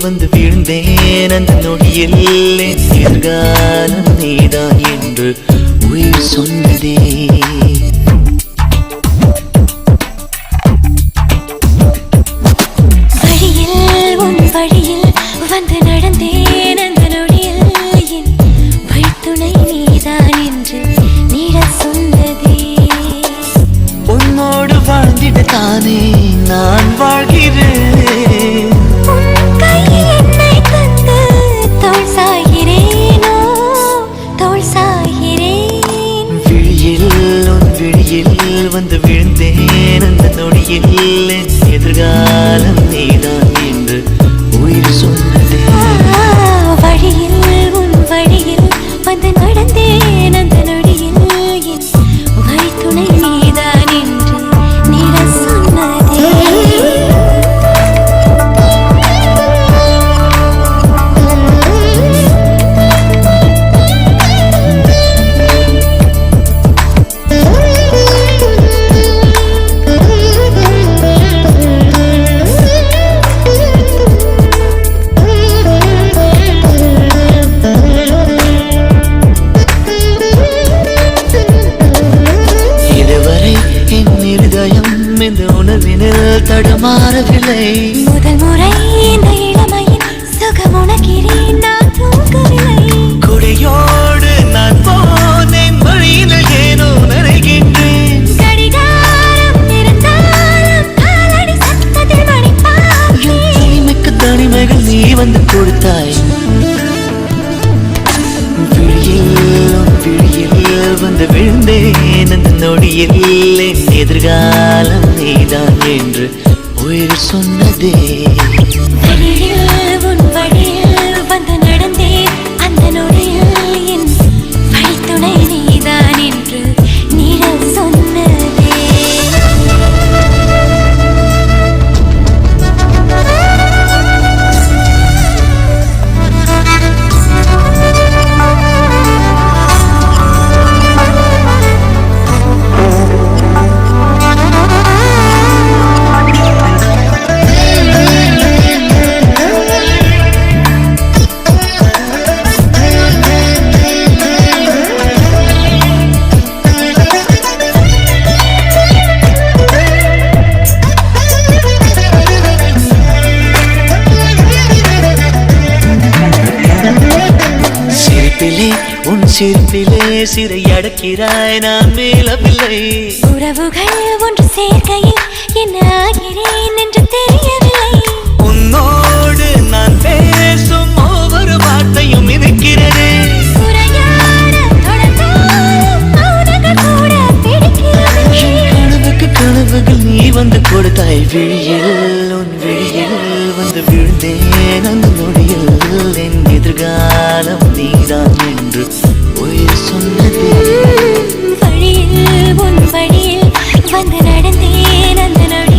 வந்து வீழ்ந்தேன் அந்த நொடியில் என் எதிர்காலம் நீதான் என்று உயிர் சொன்னதே. வழியில் உன் வழியில் வந்து நடந்தேன் அந்த நொடியில் என் வழித்துணை நீதான் என்று நீட சொன்னதே. உன்னோடு வாழ்ந்திட தானே நான் வாழ்கிறேன். உன் கையில் என்னை தந்து தோள் சாய்கிறேனோ தோள் சாய்கிறேன். விழியில் உன் விழியில் வந்து விழுந்தேன் அந்த நொடியில் என் எதிர்காலம் நீதான் என்று உயிர் சொன்னதே. வழியில் உன் வழியில் வந்து நடந்தேன் அந்த நொடியில் என் வழித்துணை நீதான் என்று நீட சொன்னதே. இந்த உணர்வினில் தடமாறவில்லை. முதல் முறை இந்த இளமையின் சுகம் உணக்கிறேன் நான் தூங்கவில்லை. கொடியோடு நான் போனேன் வழியில் ஏனோ நனைகின்றேன். கடிகாரம் இருந்தாலும் காலடி சத்தத்தில் மணிப்பார்த்தேன். தனிமைக்கு தனிமைகள் நீ வந்து கொடுத்தாய். விழியில் வந்து விழுந்தேன் அந்த நொடியில் என் எதிர்காலம் நீதான் என்று உயிர் சொன்னதே. வழியில் உன் வழியில் வந்து நடந்தேன் அந்த நொடியில் என் வழித்துணை நீதான் என்று நீட சொன்னதே. உன் சிரிப்பிலே சிறை அடக்கிறாய் நான் மேலவில்லை. உறவுகள் ஒன்று சேர்க்கையில் என்ன ஆகிறேன் என்று தெரியவில்லை. உன்னோடு நான் பேசும் ஒவ்வொரு வார்த்தையும் இருக்கிறதே. கனவுக்கு கனவுகள் நீ வந்து கொடுத்தாய். விழியில் உன் விழியில் வந்து விழுந்தேன் அந்த நொடியில் என் எதிர்காலம் நீதான் என்று உயிர் சொன்னதே. வழியில் உன் வழியில் வந்து நடந்தேன் அந்த நொடி